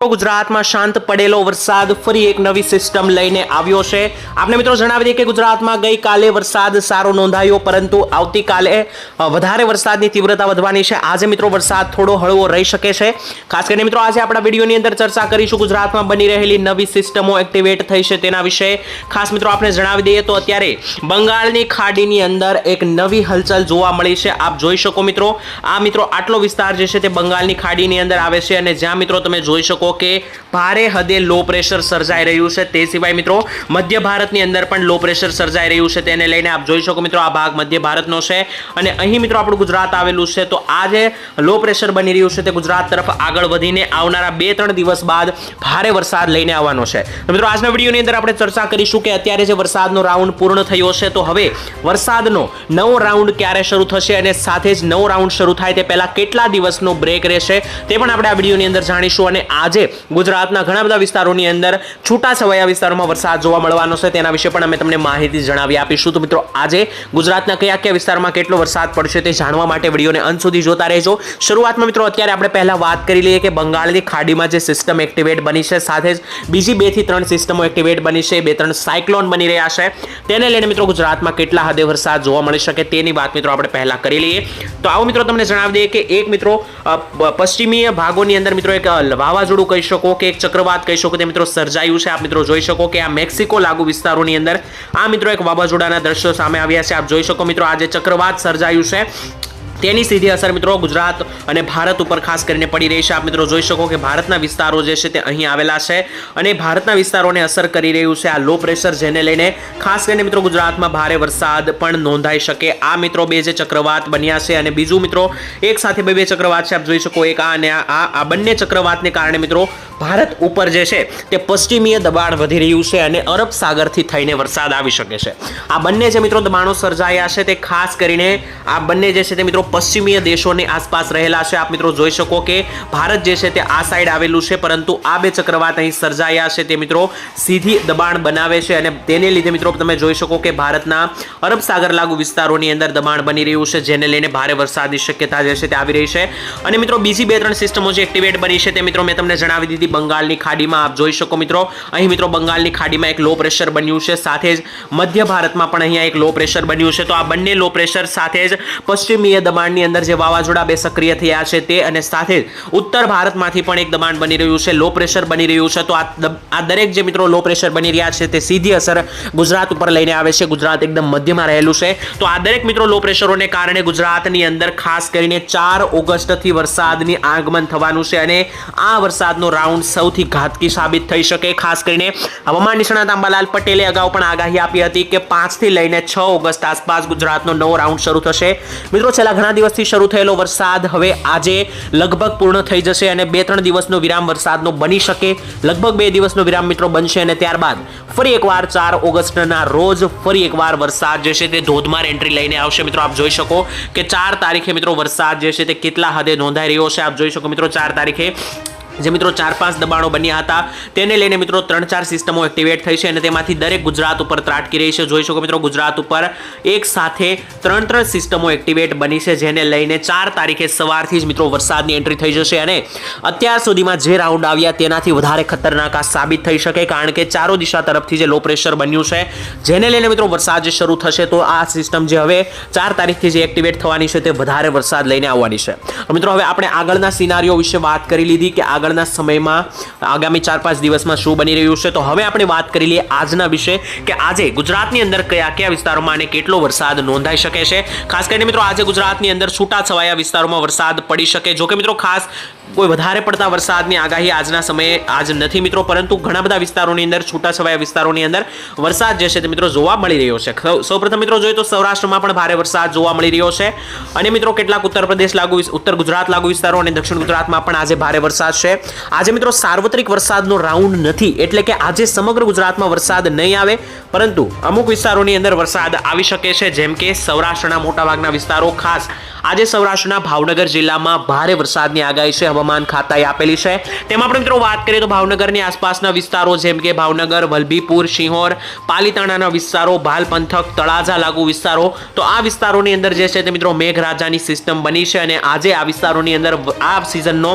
ગુજરાતમાં શાંત પડેલો વરસાદ ફરી એક નવી સિસ્ટમ લઈને આવ્યો છે। આપને મિત્રો જણાવી દઈએ કે ગુજરાતમાં ગઈકાલે વરસાદ સારો નોંધાયો, પરંતુ આવતીકાલે વધારે વરસાદની તીવ્રતા વધવાની છે। આજે મિત્રો વરસાદ થોડો હળવો રહી શકે છે। ખાસ કરીને મિત્રો આજે આપણા વિડીયોની અંદર ચર્ચા કરીશું ગુજરાતમાં બની રહેલી નવી સિસ્ટમો એક્ટિવેટ થઈ છે તેના વિશે। ખાસ મિત્રો આપણે જણાવી દઈએ તો અત્યારે બંગાળની ખાડીની અંદર એક નવી હલચલ જોવા મળી છે। આપ જોઈ શકો મિત્રો, આ મિત્રો આટલો વિસ્તાર જે છે તે બંગાળની ખાડીની અંદર આવે છે અને જ્યાં મિત્રો તમે જોઈ શકો કે ભારે હદે લો પ્રેશર સર્જાઈ રહ્યું છે। તે સિવાય મિત્રો મધ્ય ભારતની અંદર પણ લો પ્રેશર સર્જાઈ રહ્યું છે, તેને લઈને આપ જોઈ શકો મિત્રો આ ભાગ મધ્ય ભારતનો છે અને અહીં મિત્રો આપણું ગુજરાત આવેલું છે। તો આ જે લો પ્રેશર બની રહ્યું છે તે ગુજરાત તરફ આગળ વધીને આવનારા 2-3 દિવસ બાદ ભારે વરસાદ લઈને આવવાનો છે। તો મિત્રો આજના વિડીયોની અંદર આપણે ચર્ચા કરીશું કે અત્યારે જે વરસાદનો રાઉન્ડ પૂર્ણ થયો છે, તો હવે વરસાદનો નવો રાઉન્ડ ક્યારે શરૂ થશે અને સાથે જ નવો રાઉન્ડ શરૂ થાય તે પહેલા કેટલા દિવસનો બ્રેક રહેશે તે પણ આપણે આ વિડીયોની અંદર જાણીશું। અને આજે ગુજરાતના ઘણા બધા વિસ્તારોની અંદર છૂટાછવાયા વિસ્તારોમાં વરસાદ જોવા મળવાનો છે, તેના વિશે પણ અમે તમને માહિતી જણાવી આપીશું। તો મિત્રો આજે ગુજરાતના કયા કયા વિસ્તારમાં કેટલો વરસાદ પડશે તે જાણવા માટે વિડીયોને અંત સુધી જોતા રહેજો। શરૂઆતમાં મિત્રો અત્યારે આપણે પહેલા વાત કરી લઈએ કે બંગાળની ખાડીમાં જે સિસ્ટમ એક્ટિવેટ બની છે, સાથે જ બીજી 2 થી 3 સિસ્ટમો એક્ટિવેટ બની છે, 2-3 સાયક્લોન બની રહ્યા છે, તેને લઈને મિત્રો ગુજરાતમાં કેટલા હદે વરસાદ જોવા મળી શકે તેની વાત મિત્રો આપણે પહેલા કરી લઈએ। તો આવો મિત્રો તમને જણાવી દઈએ કે એક મિત્રો પશ્ચિમીય ભાગોની અંદર મિત્રો એક વાવાઝોડું કહી શકો કે એક ચક્રવાત કહી શકો તે મિત્રો સર્જાયું છે। આપ મિત્રો જોઈ શકો કે આ મેક્સિકો લાગુ વિસ્તારોની અંદર આ મિત્રો એક વાવાઝોડાના દ્રશ્યો સામે આવ્યા છે। આપ જોઈ શકો મિત્રો આ જે ચક્રવાત સર્જાયું છે તેની સીધી અસર મિત્રો ગુજરાત અને ભારત ઉપર ખાસ કરીને પડી રહી છે। આપ મિત્રો જોઈ શકો કે ભારતના વિસ્તારો જે છે તે અહીં આવેલા છે અને ભારતના વિસ્તારોને અસર કરી રહ્યું છે આ લો પ્રેશર, જેને લઈને ખાસ કરીને મિત્રો ગુજરાતમાં ભારે વરસાદ પણ નોંધાઈ શકે। આ મિત્રો 2 જે ચક્રવાત બન્યા છે અને બીજું મિત્રો એક સાથે 2 ચક્રવાત છે, આપ જોઈ શકો એક આ અને આ બંને ચક્રવાતને કારણે મિત્રો ભારત ઉપર જે છે તે પશ્ચિમીય દબાણ વધી રહ્યું છે અને અરબ સાગરથી થઈને વરસાદ આવી શકે છે। આ બંને જે મિત્રો દબાણો સર્જાયા છે તે ખાસ કરીને આ બંને જે છે તે મિત્રો પશ્ચિમીય દેશોની આસપાસ રહેલા છે। આપ મિત્રો જોઈ શકો કે ભારત જે છે તે આ સાઈડ આવેલું છે, પરંતુ આ 2 ચક્રવાત અહીં સર્જાયા છે તે મિત્રો સીધી દબાણ બનાવે છે અને તેને લીધે મિત્રો તમે જોઈ શકો કે ભારતના અરબ સાગર લાગુ વિસ્તારોની અંદર દબાણ બની રહ્યું છે, જેને લઈને ભારે વરસાદની શક્યતા જે છે તે આવી રહી છે। અને મિત્રો બીજી 2-3 સિસ્ટમો જે એક્ટિવેટ બની છે તે મિત્રો મેં તમને જણાવી દીધી। બંગાળની ખાડીમાં આપ જોઈ શકો મિત્રો અહીં મિત્રો બંગાળની ખાડીમાં એક લો પ્રેશર બન્યું છે, સાથે જ મધ્ય ભારતમાં પણ અહીંયા એક લો પ્રેશર બન્યું છે। તો આ બંને લો પ્રેશર સાથે જ પશ્ચિમીય દબાણની અંદર જે વાવાઝોડા 2 સક્રિય થયા છે તે અને સાથે જ ઉત્તર ભારતમાંથી પણ એક દબાણ બની રહ્યું છે, લો પ્રેશર બની રહ્યું છે। તો આ દરેક જે મિત્રો લો પ્રેશર બની રહ્યા છે તે સીધી અસર ગુજરાત ઉપર લઈને આવે છે। ગુજરાત એકદમ મધ્યમાં રહેલું છે, તો આ દરેક મિત્રો લો પ્રેશરોને કારણે ગુજરાતની અંદર ખાસ કરીને 4 ઓગસ્ટથી વરસાદની આગમન થવાનું છે અને આ વરસાદનો રાઉન્ડ સૌથી ઘાતકી સાબિત થઈ શકે। ખાસ કરીને હવામાન નિષ્ણાત અંબાલાલ પટેલે અગાઉ પણ આગાહી આપી હતી કે 5 થી લઈને 6 ઓગસ્ટ આસપાસ ગુજરાતનો નવો રાઉન્ડ શરૂ થશે। મિત્રો છેલ્લા ઘણા દિવસથી શરૂ થયેલો વરસાદ હવે આજે લગભગ પૂર્ણ થઈ જશે અને 2-3 દિવસનો વિરામ વરસાદનો બની શકે, લગભગ 2 દિવસનો વિરામ મિત્રો બનશે અને ત્યારબાદ ફરી એકવાર 4 ઓગસ્ટના રોજ ફરી એકવાર વરસાદ જે છે તે ધોધમાર એન્ટ્રી લઈને આવશે। મિત્રો આપ જોઈ શકો કે 4 તારીખે મિત્રો વરસાદ જે છે તે કેટલા હદે નોંધાઈ રહ્યો છે। આપ જોઈ શકો મિત્રો 4 તારીખે જે મિત્રો 4-5 દબાણો બન્યા હતા તેને લઈને મિત્રો 3-4 સિસ્ટમો એક્ટિવેટ થઈ છે અને તેમાંથી દરેક ગુજરાત ઉપર ત્રાટકી રહી છે। જોઈ શકો મિત્રો ગુજરાત ઉપર એક સાથે 3 સિસ્ટમો એક્ટિવેટ બની છે, જેને લઈને 4 તારીખે સવારથી જ મિત્રો વરસાદની એન્ટ્રી થઈ જશે અને અત્યાર સુધીમાં જે રાઉન્ડ આવ્યા તેનાથી વધારે ખતરનાક આ સાબિત થઈ શકે, કારણ કે ચારો દિશા તરફથી જે લો પ્રેશર બન્યું છે જેને લઈને મિત્રો વરસાદ જે શરૂ થશે, તો આ સિસ્ટમ જે હવે 4 તારીખથી જે એક્ટિવેટ થવાની છે તે વધારે વરસાદ લઈને આવવાની છે। મિત્રો હવે આપણે આગળના સિનારીઓ વિશે વાત કરી લીધી કે આગળના સમયમાં આગામી 4-5 દિવસમાં શું બની રહ્યું છે, તો હવે આપણે વાત કરી લઈએ આજના વિશે કે આજે ગુજરાતની અંદર કયા કયા વિસ્તારોમાં અને કેટલો વરસાદ નોંધાઈ શકે છે। ખાસ કરીને મિત્રો આજે ગુજરાતની અંદર છૂટાછવાયા વિસ્તારોમાં વરસાદ પડી શકે। જો કે મિત્રો ખાસ કોઈ વધારે પડતા વરસાદની આગાહી આજના સમયે આજ નથી મિત્રો, પરંતુ ઘણા બધા વિસ્તારોની અંદર છૂટાછવાયા વિસ્તારોની અંદર વરસાદ જે છે તે મિત્રો જોવા મળી રહ્યો છે। સૌપ્રથમ મિત્રો જોઈએ તો સૌરાષ્ટ્રમાં પણ ભારે વરસાદ જોવા મળી રહ્યો છે અને મિત્રો કેટલાક ઉત્તર ગુજરાત લાગુ વિસ્તારો અને દક્ષિણ ગુજરાતમાં પણ આજે ભારે વરસાદ છે। આજે મિત્રો સાર્વત્રિક વરસાદનો રાઉન્ડ નથી, એટલે કે આજે સમગ્ર ગુજરાતમાં વરસાદ નહીં આવે, પરંતુ અમુક વિસ્તારોની અંદર વરસાદ આવી શકે છે, જેમ કે સૌરાષ્ટ્રના મોટાભાગના વિસ્તારો, ખાસ આજે સૌરાષ્ટ્રના ભાવનગર જિલ્લામાં ભારે વરસાદની આગાહી છે। હવામાન હવામાન ખાતાએ આપેલી છે. તેમાં પણ મિત્રો વાત કરીએ તો ભાવનગરની આસપાસના વિસ્તારો જેમ કે ભાવનગર, વલભીપુર, શિહોર, પાલીતાણાના વિસ્તારો, ભાલ પંથક, તળાજા લાગુ વિસ્તારો, તો આ વિસ્તારોની અંદર જે છે તે મિત્રો મેઘરાજાની સિસ્ટમ બની છે અને આજે આ વિસ્તારોની અંદર આ સિઝનનો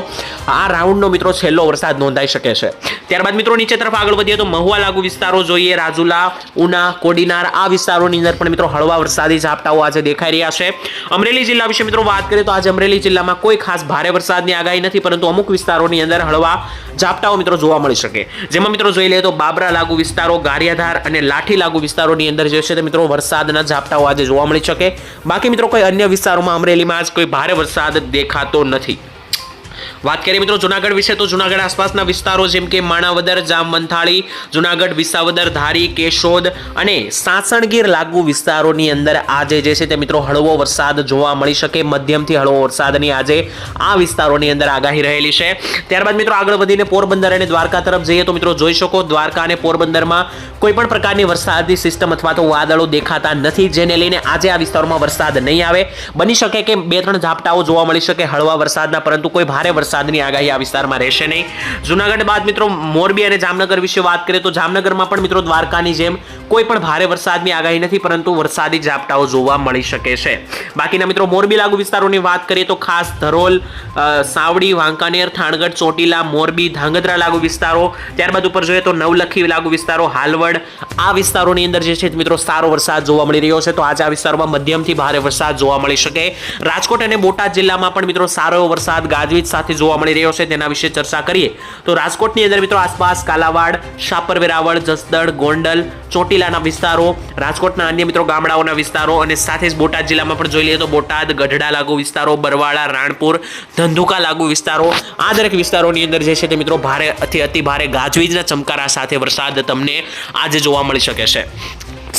આ રાઉન્ડનો મિત્રો છેલ્લો વરસાદ નોંધાઈ શકે છે. ત્યારબાદ મિત્રો નીચે તરફ આગળ વધીએ તો મહુવા લાગુ વિસ્તારો જોઈએ, રાજુલા, ઉના, કોડીનાર, આ વિસ્તારોની અંદર પણ મિત્રો હળવા વરસાદી ઝાપટાઓ આજે દેખાઈ રહ્યા છે. અમરેલી જિલ્લા વિશે મિત્રો વાત કરીએ તો આજે અમરેલી જિલ્લામાં કોઈ ખાસ ભારે વરસાદની આગાહી નથી, પરંતુ અમુક વિસ્તારોની અંદર હળવા ઝાપટાઓ મિત્રો જોવા મળી શકે. જેમાં મિત્રો જોઈ લઈએ તો બાબરા લાગુ વિસ્તારો, ગારિયાધાર અને લાઠી લાગુ વિસ્તારોની અંદર જે છે તે મિત્રો વરસાદના ઝાપટાઓ આજે જોવા મળી શકે. બાકી મિત્રો કોઈ અન્ય વિસ્તારોમાં અમરેલીમાં જ કોઈ ભારે વરસાદ દેખાતો નથી. વાત કરીએ મિત્રો જુનાગઢ વિશે તો જુનાગઢ આસપાસના વિસ્તારો જેમ કે માણાવદર, જામવંથાળી, જુનાગઢ, વિસાવદર, ધારી, કેશોદ અને સાસણગીર લાગુ વિસ્તારોની અંદર આજે જે છે તે મિત્રો હળવો વરસાદ જોવા મળી શકે. મધ્યમથી હળવો વરસાદની આજે આ વિસ્તારોની અંદર આગાહી રહેલી છે. ત્યારબાદ મિત્રો આગળ વધીને પોરબંદર અને દ્વારકા તરફ જઈએ તો મિત્રો જોઈ શકો દ્વારકા અને પોરબંદરમાં કોઈ પણ પ્રકારની વરસાદની સિસ્ટમ અથવા તો વાદળો દેખાતા નથી, જેને લઈને આજે આ વિસ્તારોમાં વરસાદ નહીં આવે. બની શકે કે 2-3 ઝાપટાઓ જોવા મળી શકે હળવા વરસાદના, પરંતુ કોઈ ભારે વરસાદની આગાહી આ વિસ્તારમાં રહેશે નહીં. જુનાગઢ બાદ મિત્રો મોરબી અને જામનગર વિશે વાત કરીએ તો જામનગરમાં પણ મિત્રો દ્વારકાની જેમ કોઈ પણ ભારે વરસાદની આગાહી નથી, પરંતુ વરસાદી ઝાપટાઓ જોવા મળી શકે છે. બાકીના મિત્રો મોરબી લાગુ વિસ્તારોની વાત કરીએ તો ખાસ ધરોલ, સાવડી, વાંકાનેર, થાણગઢ, ચોટીલા, મોરબી, ધાંગધ્રા લાગુ વિસ્તારો, ત્યારબાદ ઉપર જોઈએ તો નવલખી લાગુ વિસ્તારો, હાલવડ, આ વિસ્તારોની અંદર જે છે મિત્રો સારો વરસાદ જોવા મળી રહ્યો છે. તો આજે આ વિસ્તારોમાં મધ્યમથી ભારે વરસાદ જોવા મળી શકે. રાજકોટ અને બોટાદ જિલ્લામાં પણ મિત્રો સારો એવો વરસાદ ગાજવીજ સાથે જોવા મળી રહ્યો છે. તેના વિશે ચર્ચા કરીએ તો રાજકોટની અંદર મિત્રો આસપાસ કાલાવાડ, શાપર વેરાવળ, જસદણ, ગોંડલ, ચોટીલાના વિસ્તારો, રાજકોટના અન્ય મિત્રો ગામડાઓના વિસ્તારો અને સાથે જ બોટાદ જિલ્લામાં પણ જોઈ લઈએ તો બોટાદ, ગઢડા લાગુ વિસ્તારો, બરવાળા, રાણપુર, ધંધુકા લાગુ વિસ્તારો, આ દરેક વિસ્તારોની અંદર જે છે તે મિત્રો ભારેથી અતિ ભારે ગાજવીજના ચમકારા સાથે વરસાદ તમને આજે જોવા મળી શકે છે.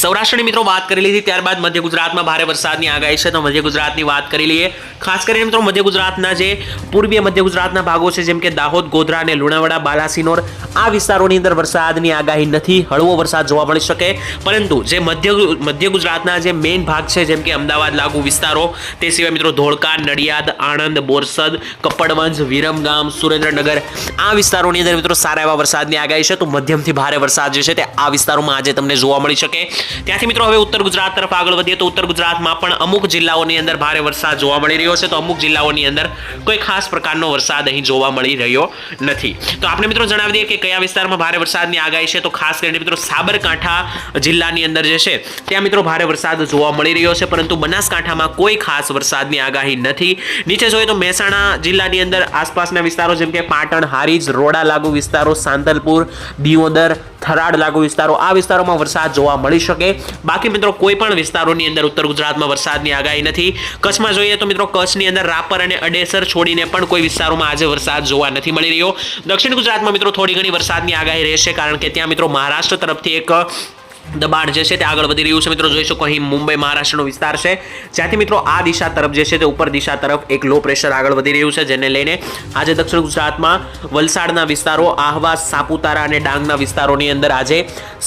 સૌરાષ્ટ્રની મિત્રો વાત કરી લીધી, ત્યારબાદ મધ્ય ગુજરાતમાં ભારે વરસાદની આગાહી છે. તો મધ્ય ગુજરાતની વાત કરી લઈએ. ખાસ કરીને મિત્રો મધ્ય ગુજરાતના જે પૂર્વીય મધ્ય ગુજરાતના ભાગો છે જેમ કે દાહોદ, ગોધરા અને લુણાવાડા, બાલાસિનોર, આ વિસ્તારોની અંદર વરસાદની આગાહી નથી, હળવો વરસાદ જોવા મળી શકે. પરંતુ જે મધ્ય ગુજરાતના જે મેઇન ભાગ છે જેમ કે અમદાવાદ લાગુ વિસ્તારો, તે સિવાય મિત્રો ધોળકા, નડિયાદ, આણંદ, બોરસદ, કપડવંજ, વિરમગામ, સુરેન્દ્રનગર, આ વિસ્તારોની અંદર મિત્રો સારા એવા વરસાદની આગાહી છે. તો મધ્યમથી ભારે વરસાદ જે છે તે આ વિસ્તારોમાં આજે તમને જોવા મળી શકે. ત્યાંથી મિત્રો હવે ઉત્તર ગુજરાત તરફ આગળ વધીએ તો ઉત્તર ગુજરાતમાં પણ અમુક જિલ્લાઓની અંદર ભારે વરસાદ જોવા મળી રહ્યો છે. તો અમુક જિલ્લાઓની અંદર કોઈ ખાસ પ્રકારનો વરસાદ અહીં જોવા મળી રહ્યો નથી. તો આપણે મિત્રો જણાવી દઈએ કે કયા વિસ્તારમાં ભારે વરસાદની આગાહી છે. તો ખાસ કરીને મિત્રો સાબરકાંઠા જિલ્લાની અંદર જે છે ત્યાં મિત્રો ભારે વરસાદ જોવા મળી રહ્યો છે, પરંતુ બનાસકાંઠામાં કોઈ ખાસ વરસાદની આગાહી નથી. નીચે જોઈએ તો મહેસાણા જિલ્લાની અંદર આસપાસના વિસ્તારો જેમ કે પાટણ, હારીજ, રોડા લાગુ વિસ્તારો, સાંતલપુર, દિયોદર, થરાદ લાગુ વિસ્તારો, આ વિસ્તારોમાં વરસાદ જોવા મળી શકે. બાકી મિત્રો કોઈ પણ વિસ્તારોની અંદર ઉત્તર ગુજરાતમાં વરસાદની આગાહી નથી. કચ્છમાં જોઈએ તો મિત્રો કચ્છની અંદર રાપર અને અડેસર છોડીને પણ કોઈ વિસ્તારોમાં આજે વરસાદ જોવા નથી મળી રહ્યો. દક્ષિણ ગુજરાતમાં મિત્રો થોડી ઘણી વરસાદની આગાહી રહેશે, કારણ કે ત્યાં મિત્રો મહારાષ્ટ્ર તરફથી એક દબાણ જે છે તે આગળ વધી રહ્યું છે. મિત્રો જોઈ શકો અહીં મુંબઈ મહારાષ્ટ્રનો વિસ્તાર છે, જ્યાંથી મિત્રો આ દિશા તરફ જે છે તે ઉપર દિશા તરફ એક લો પ્રેશર આગળ વધી રહ્યું છે, જેને લઈને આજે દક્ષિણ ગુજરાતમાં વલસાડના વિસ્તારો, આહવા, સાપુતારા અને ડાંગના વિસ્તારોની અંદર આજે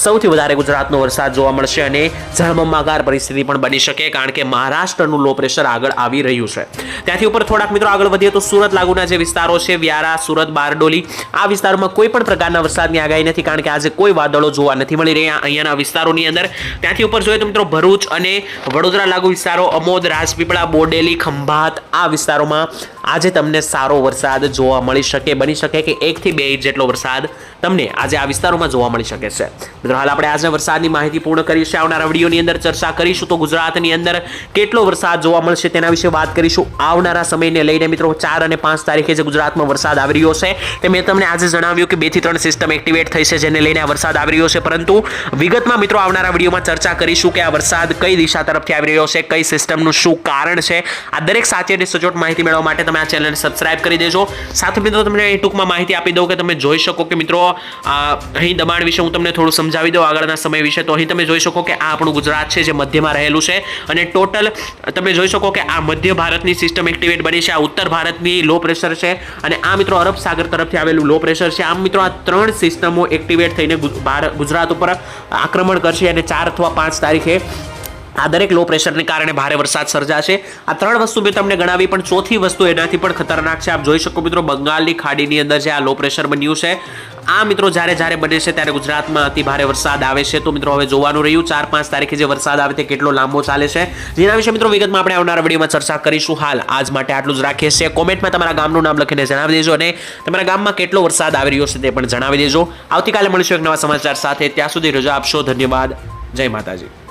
સૌથી વધારે ગુજરાતનો વરસાદ જોવા મળશે અને જળબંબાકાર પરિસ્થિતિ પણ બની શકે, કારણ કે મહારાષ્ટ્રનું લો પ્રેશર આગળ આવી રહ્યું છે. ત્યાંથી ઉપર થોડાક મિત્રો આગળ વધીએ તો સુરત લાગુના જે વિસ્તારો છે, વ્યારા, સુરત, બારડોલી, આ વિસ્તારોમાં કોઈ પણ પ્રકારના વરસાદની આગાહી નથી, કારણ કે આજે કોઈ વાદળો જોવા નથી મળી રહ્યા અહીંયાના વિસ્તારોની અંદર. ત્યાંથી ઉપર જોઈએ તો મિત્રો ભરૂચ અને વડોદરા લાગુ વિસ્તારો, અમોદ, રાજપીપળા, બોડેલી, ખંભાત, આ વિસ્તારોમાં આજે તમને સારો વરસાદ જોવા મળી શકે. બની શકે કે 1 થી 2 ઇંચ જેટલો વરસાદ તમને આજે આ વિસ્તારોમાં જોવા મળી શકે છે. મિત્રો હાલ આપણે આજના વરસાદની માહિતી પૂર્ણ કરીશું. આવનારા વિડીયોની અંદર ચર્ચા કરીશું તો ગુજરાતની અંદર કેટલો વરસાદ જોવા મળશે તેના વિશે વાત કરીશું. આવનારા સમયને લઈને મિત્રો 4 અને 5 તારીખે જે ગુજરાતમાં વરસાદ આવી રહ્યો છે તે મેં તમને આજે જણાવ્યું કે 2 થી 3 સિસ્ટમ એક્ટિવેટ થઈ છે, જેને લઈને આ વરસાદ આવી રહ્યો છે. પરંતુ વિગતમાં મિત્રો આવનારા વિડીયોમાં ચર્ચા કરીશું કે આ વરસાદ કઈ દિશા તરફથી આવી રહ્યો છે, કઈ સિસ્ટમનું શું કારણ છે. આ દરેક સાચી અને સચોટ માહિતી મેળવવા માટે તમે આ ચેનલને સબસ્ક્રાઇબ કરી દેજો. સાથે મિત્રો તમને ટૂંકમાં માહિતી આપી દઉં કે તમે જોઈ શકો કે મિત્રો અહીં દબાણ વિશે હું તમને થોડું સમજાવી દઉં આગળના સમય વિશે. તો અહીં તમે જોઈ શકો કે આ આપણું ગુજરાત છે જે મધ્યમાં રહેલું છે અને ટોટલ તમે જોઈ શકો કે આ મધ્ય ભારતની સિસ્ટમ એક્ટિવેટ બની છે, આ ઉત્તર ભારતની લો પ્રેશર છે અને આ મિત્રો અરબ સાગર તરફથી આવેલું લો પ્રેશર છે. આમ મિત્રો આ 3 સિસ્ટમો એક્ટિવેટ થઈને ગુજરાત ઉપર આક્રમણ કરશે અને 4 અથવા 5 તારીખે આ દરેક લો પ્રેશરને કારણે ભારે વરસાદ સર્જાશે. આ ત્રણ વસ્તુ મેં તમને ગણાવી, પણ ચોથી વસ્તુ એનાથી પણ ખતરનાક છે. આપ જોઈ શકો મિત્રો, બંગાળની ખાડીની અંદર જે આ લો પ્રેશર બન્યું છે, આ મિત્રો જ્યારે બને છે ત્યારે ગુજરાતમાં અતિ ભારે વરસાદ આવે છે. તો મિત્રો હવે જોવાનું રહ્યું 4-5 તારીખે જે વરસાદ આવે તે કેટલો લાંબો ચાલે છે, જેના વિશે મિત્રો વિગતમાં આપણે આવનારા વિડીયોમાં ચર્ચા કરીશું. હાલ આજ માટે આટલું જ રાખીએ છીએ. કોમેન્ટમાં તમારા ગામનું નામ લખીને જણાવી દેજો અને તમારા ગામમાં કેટલો વરસાદ આવી રહ્યો છે તે પણ જણાવી દેજો. આવતીકાલે મળીશું એક નવા સમાચાર સાથે. ત્યાં સુધી રજા આપશો. ધન્યવાદ. જય માતાજી.